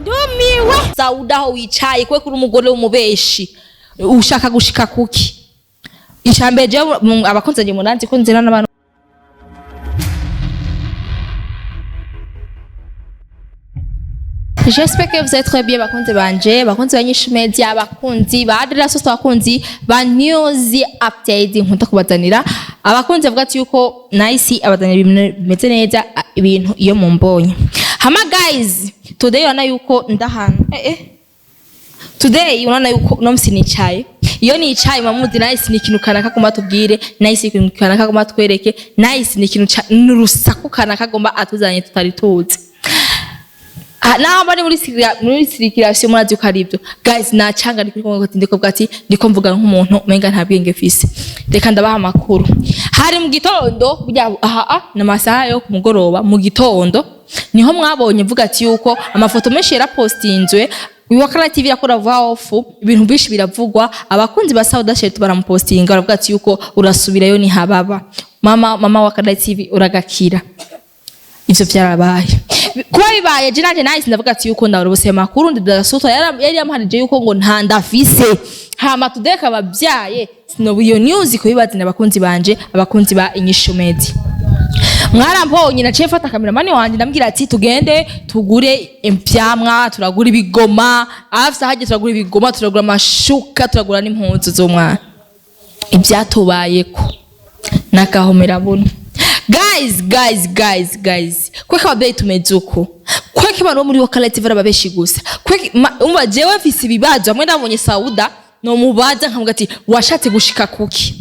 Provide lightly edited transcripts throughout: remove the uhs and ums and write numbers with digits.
Ndumiwe Sauda aho wicaye kwe kuri umugore w'umubeshi ushaka gushika kuki icambere je abakunze nje munanzi ko nzira n'abantu J'espère que vous êtes très bien bakunzi banje bakunzi banyishu media bakunzi ba DADA SUTWA bakunzi ba news update nkunda kubazanira abakunzi bavuga ati yuko nice abazanira ibintu bimeze neza ibintu iyo mumbonye hama guys today wana yuko ndahana today unaona yuko nomsi nicaye iyo nicaye mamuzi nice ni ikintu kanaka gomba tubwire nice ikintu kanaka gomba twereke nice ni ikintu n'urusaku kanaka gomba atuzanye tutari tuzi namba ni muri circulation murazi uko aribyo guys nacanga ndi kuri ndiko bwati ndiko mvuga nk'umuntu menga nta bwenge fise reka ndabaha makuru hari mu gitondo burya na masaha yo kumugoroba mu gitondo niho mwabonye mvuga ati yuko amafoto menshi yarapostinzwe Wakala TV yakora off ibintu bishi biravugwa abakunzi ba Sauda Shelton baramupostinga baravuga ati yuko urasubirayo ni hababa mama Wakala TV uragakira ivyo vyarabaye kuba bibaye je nanje nice ndavuga ati yuko ndabarose makuru DADA SUTWA yari yamuhanije yuko ngo ntandafise hama tudeka babyaye sino iyo news ko bibazina abakunzi banje abakunzi ba INYISHU media mwarambonye naciye fata kameramani wanje ndambwira ati tugende tugure impyamwa turagura ibigoma afisa haje turagura ibigoma turagura amashuka turagura n'impunzu z'umwana ibyatubayeko nakahomera buno guys kweka ababyeyi tumezuko kweka abantu muri Wakala TV barababeshi gusa kweka umva jewe mfise ibibazo amwe ndabonye Sauda no mubaza nkavuga ati washatse gushika kuki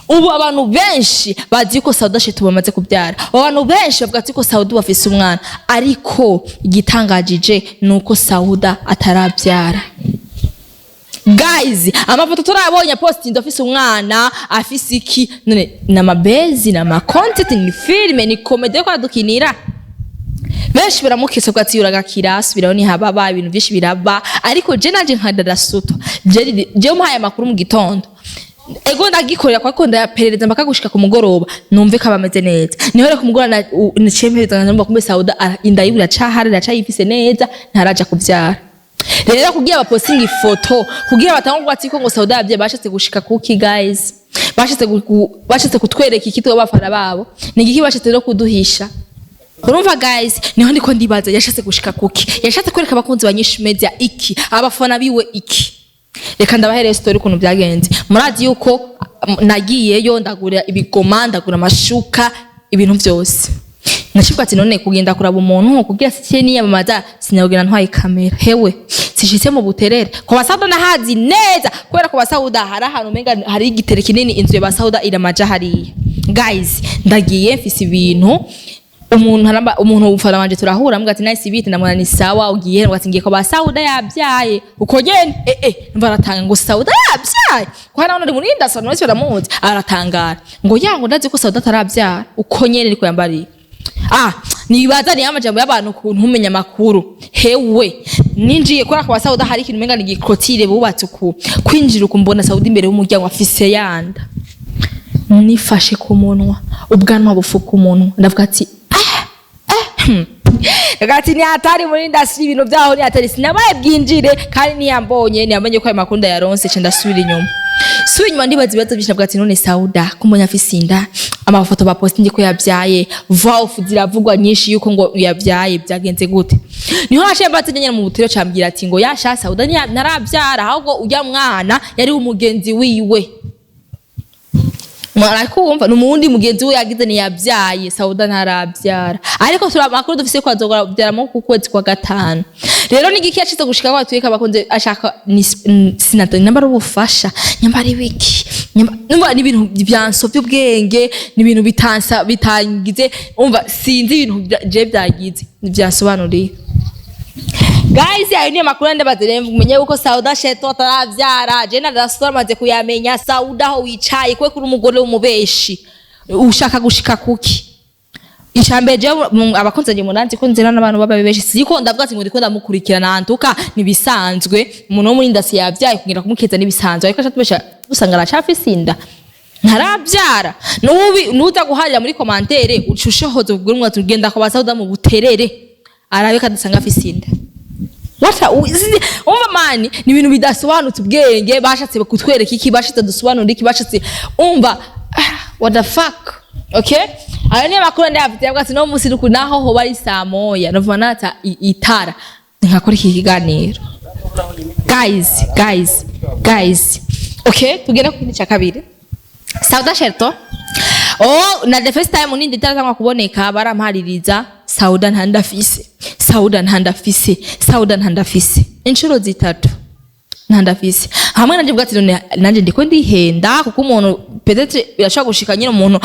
ubu abantu benshi bazi ko Sauda Shelton bamaze kubyara abantu benshi bavuga ati ko Sauda bafise umwana ariko igitangajije nuko Sauda atarabyara guys amafoto turabonye posting office umwana afise iki none na mabezi na ma content ni filme ni comedy ko adukinira benshi baramukise ko ati uragakira asubiraho ni hababa ibintu byinshi biraba ariko je nanje nka DADA SUTWA je muhaye amakuru mu gitondo ego ndagikorera kwa konda yaperereza mpaka gushika ku mugoroba numve ko bameze neza niho rero ku mugoroba nicempereza namba kumbe Sauda indayibura cahari racayifise neza ntaraja kubyara rero kugira abapostinga ifoto kugira batanga ngo ati ko ngo Sauda yabye bashatse gushika kuki guys bashatse kutwereka ikitwa bafana babo ni igiki bashatse no kuduhisha urumva guys niho ndiko ndibaza yashatse gushika kuki yashatse kwereka abakunzi banyishu media iki abafana biwe iki reka ndabahere story kuntu byagenze muradi yuko nagiyeyo ndagura ibigoma ndagura amashuka ibintu byose nashibwa ati none kugenda kuraba umuntu kugira sitie niyamamaza sinyabwira ntwaye kamera hewe sishitse mu buterere ko basauda nahazi neza kwera ko basauda hari ahantu menga hari igitere kinini inzu ya basauda iramaja hariya guys ndagiye mfise ibintu umuntu ufana wanje turahura mbwa ati nice bite ndamwana ni sawa ugiye ngo ati ngiye ko ba Sauda yabyaye uko nyene baratanga ngo Sauda yabyaye ko hari abantu muri ndasa no baramuzi aratangara ngo yango ndazi ko Sauda atarabyara uko nyene niko yambariye nibaza ni amajambo y'abantu kuntu umenya makuru hewe ninjiye kora kwa Sauda hari ikintu menga nigikotire bubatse ku kwinjira ukumbona Sauda imbere y'umuryango afise yanda nifashe ku munwa ubwanwa bufuka umuntu ndavuga ati Gati ni atari muri industry ibintu byaho ni atari sinabaye bwinjire kandi niyambonye niyamenye ko ayo makunda yaronse cyo ndasubira inyuma ndibaza ibibazo byinshi bwati none Sauda kumonya afisinda amafoto ba posting ko yabyaye vof ziravugwa nyinshi yuko ngo yabyaye byagenze gute niho hashe mbatse nyene mu butiro cyambwira ati ngo yasha Sauda narabyara ahubwo ujya mwana yari umugenzi wiwe Mwarakumva numundi mugenzi we yagize ni yabyaye Sauda ntarabyara ariko turamakuru dufise ko azogora byara mu kwezi kwa gatanu rero nigiki yacize gushika kwa tweka bakunze ashaka sinatanye namba rubufasha nyambari wiki numva ni ibintu byanso by'ubwenge ni ibintu bitansa bitangize umva sinzi ibintu je byagize byasobanuriye guys ayo ni makuru ndabazire mumenye uko Sauda Shelton atarabyara je na DADA SUTWA maze kuyamenya Sauda aho wicaye kwe kuri umugore w'umubeshi ushaka gushika kuki icambere je abakunze nje munanzi ko nzira n'abantu bababeshi siko ndavuga ati ngo ndiko ndamukurikirana antuka nibisanzwe umuntu wo muri ndasi yabyaye kugira kumukeza nibisanzwe ariko atubesha usanga aracafisinda ntarabyara nuza guharira muri commentaire ucushehoze ubwo umwe tugenda ko ba Sauda mu buterere arabe kadasanga afisinda umva mani ni ibintu bidasobanutse ubwenge bashatse kutwereka iki bashatse dusobanura iki bashatse umva what the fuck okay ayo ni makuru ndafite yabwa ati no musi ruku naho ho bari saa moya no vanata itara nkakora iki kiganiro guys okay tugera ku cya kabiri Sauda Shelton na the first time nindi taratangwa kuboneka barampaririza Sauda ntandafise inshuro zitatu ntandafise hamwe nanje bwati nanje ndiko ndihenda kuko umuntu peut-être birashaka gushika nyine umuntu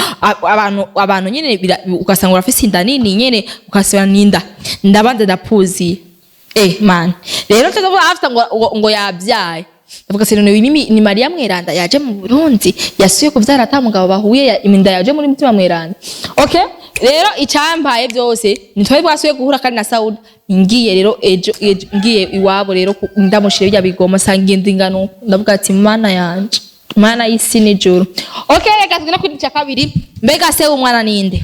abantu nyine ukasanga urafise inda nini nyine ukasanga ninda ndabanze ndapuzi man rero tukavuga after ngo yabyaye ndavuga se ni Maria Mweranda yaje mu Burundi yasuye kuvyara atamugabo bahuye iminda yaje muri mutima Mweranda okay rero icambaye byose nitwaye bwasuye guhura kandi na Sauda ngiye rero ngiye iwabo rero ndamushire bya bigoma sangenda ingano ndavuga ati mana yanje mana y'isi n'ijuru okay reka tugenda kuri cya kabiri mbega se umwana ninde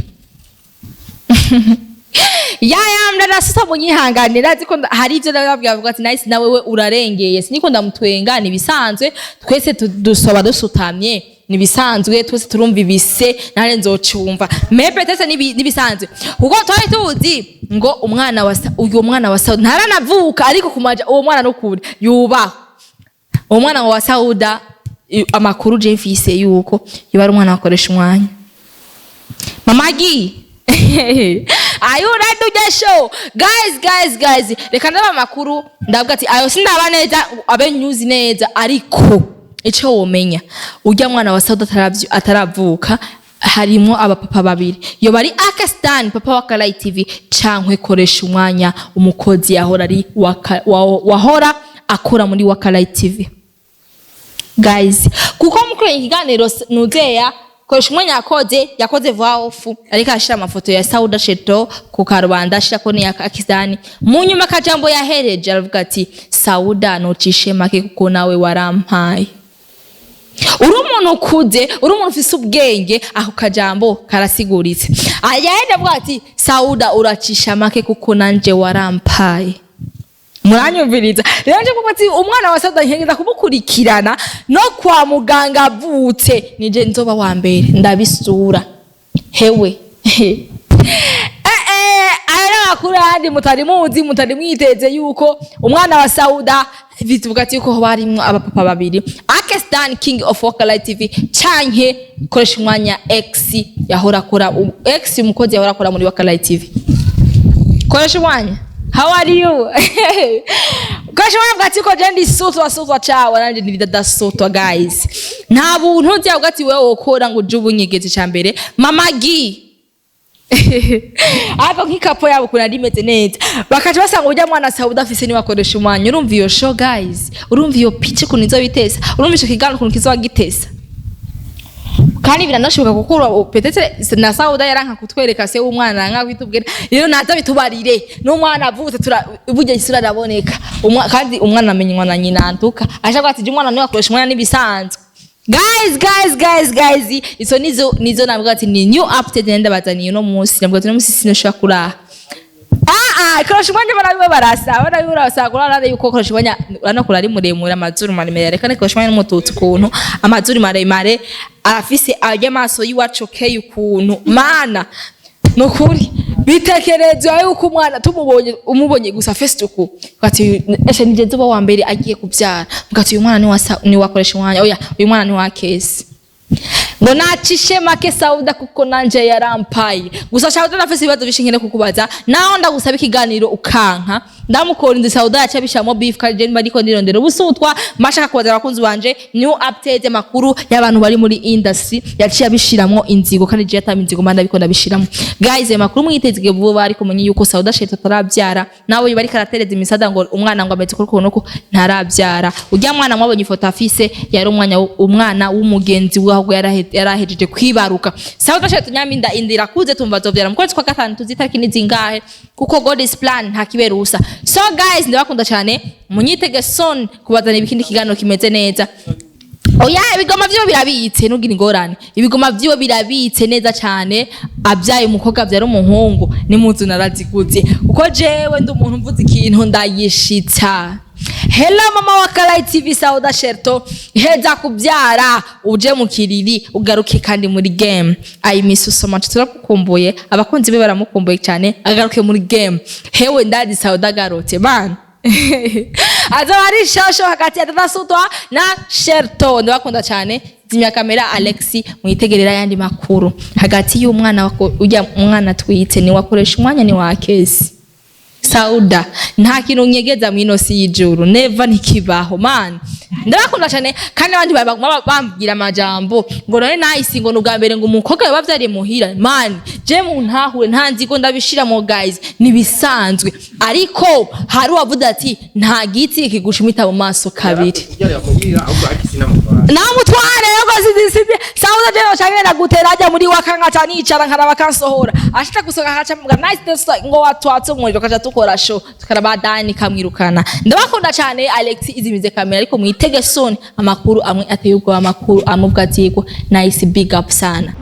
ndasusa munyihanganira ziko hari ivyo ndababwira ati nice nawe we urarengeye siniko ndamutwenga ni bisanzwe twese dusoba dusutamye ni bisanzwe twese turumva ibise nare nzocumva mepe tese ni bisanzwe kuko twari tuzi ngo uyu mwana wa Sauda ntaranavuka ariko kumaja uwo mwana no kuri yuba uwo mwana wa Sauda amakuru je mfise yuko yibara umwana akoresha umwanya mamagi are you ready to the show guys reka ndaba makuru ndavuga ati ayo sindaba neza abe news neza ariko ico womenya urya mwana wa Sauda ataravuka harimo abapapa babiri yo bari Akastan papa wa Kuri TV cankwe koresha umwanya umukozi yahora ari wahora akora muri wa Kuri TV guys kuko mukore ikiganiro nuzeya koresha umwanya yakoze voix off ariko ashira amafoto ya Sauda Shelton ku karubanda ashira ko ni Akastan munyuma kajambo yahereje aravuga ati Sauda nocishe make kuko nawe warampaye uri umuntu ukuze uri umuntu ufise ubwenge aho kajambo karasiguritse ayahenda avuga ati Sauda uracisha make kuko nanje warampaye muranyumviriza rero nje kuko ati umwana wa Sauda nkengeza kumukurikirana no kwa muganga avutse nije nzoba wa mbere ndabisura hewe ara kurandi mutari muzi mutari mwiteze yuko umwana wa Sauda bituvuga ati yuko barimwo abapapa babiri Akastan King of Kuri TV canke koresha umwanya X yahora akora X umukozi yahora akora muri Kuri TV koresha umwanya how are you koresha umwanya bwati ko jendi sutwa cawe nanje ni dada sutwa guys nta buntu nzi avuga ati wewe ukora ngo jubunyegeje cyambere mamagi Aba nkikapo yabo kuna rimeze neza bakaje basanga ujya mwana Sauda afise ni bakoresha umwanya urumva iyo show guys urumva iyo pitch kunizo bitesa urumva ico kigano kuntu kizo gitesa kandi biranashoboka kuko peut-être na Sauda yaranka kutwereka se umwana nka kwitubwira rero naza bitubarire n'umwana avutse burya isura raboneka kandi umwana amenywa na nyina antuka ashaka ati umwana ni bakoresha umwanya nibisanzwe guys iso nizo navuga ati ni new update nenda bazaniye no munsi navuga ati no munsi sinoshaka kuraha koresha umwanya barasa kurara yuko koresha umwanya uranakura ari muremure amazuru maremare reka koresha umwanya n'umututsi kuntu amazuru maremare afise amaso yiwacu keye ukuntu mana nokuri bitekerezwa yuko umwana umubonye gusa Facebook ati eshe nije nzoba wa mbere agiye kubyara mugati uyu mwana ni wakoresha umwanya oya uyu mwana ni wa kesi ngo nacishe make Sauda kuko nanje yarampaye gusa Sauda nafise ibibazo bishingene kukubaza naho ndagusaba ikiganiro ukanka ndamukora ndi Sauda yacha bishamo beef kandi bariko ndirondera busutwa mashaka kubaza abakunzi banje new update makuru y'abantu bari muri industry yaciye abishiramwo inzigo kandi je ataminzigo manda biko ndabishiramo guys makuru mwitezege vuba ariko munyi yuko Sauda Shelton tarabyara nawe bari karatereza imisada ngo umwana ngo ameze kuko nuko ntarabyara ujya mwana mwabonye ifoto afise yari umwana w'umugenzi waho yarahejeje kwibaruka Sauda Shelton nyaminda indira kuze tumva zovyara mukwezi kwa gatanu tuzitariki nizingahe kuko God is plan ntakiberusa so guys ndabakunda cyane munyitege son kubazana ibikindi kiganiro kimeze neza oya ibigoma vyo birabitse nugira ingorane ibigoma vyo birabitse neza cyane abyaye umukobwa abyara umuhungu ni muzu naraziguze uko jewe ndi umuntu mvuze ikintu ndayishitsa. Hello mama wa Kalayi TV Sauda Shelton heza kubyara uje mu kiriri ugaruke kandi muri game I miss you so much turakukumbuye abakunzi be baramukumbuye cyane agaruke muri game hewe ndadi Sauda garotse man azabari shosho hagati ya DADA SUTWA na Shelton ndabakunda cyane zimya kamera Alexi mwitegerera yandi makuru hagati y'umwana wako ujya umwana twite ni wakoresha umwanya ni wakesi Sauda nta kintu nyegeza mwino si y'ijuru never ntikibaho man ndabakunda cyane kandi abandi bambwira amajambo ngo none nahise ngo nubwa mbere ngo umukobwa yabavyariye muhira man je mu ntahure ntanzi ko ndabishira mo guys nibisanzwe ariko hari wavuze ati nta giti kigushimita mu maso kabiri namutware yego sizisize Sauda je cyangena gutera ajya muri wakanga cyane icara nkaraba kansohora ashita gusoka akaca mbwa nice ngo watwatse umuriro kaja tukora show tukarabadani kamwirukana ndabakunda cyane Alex izimize kamera ariko mwitege soon amakuru amwe ateye ubwo amakuru amubwatiyeko nice big up sana.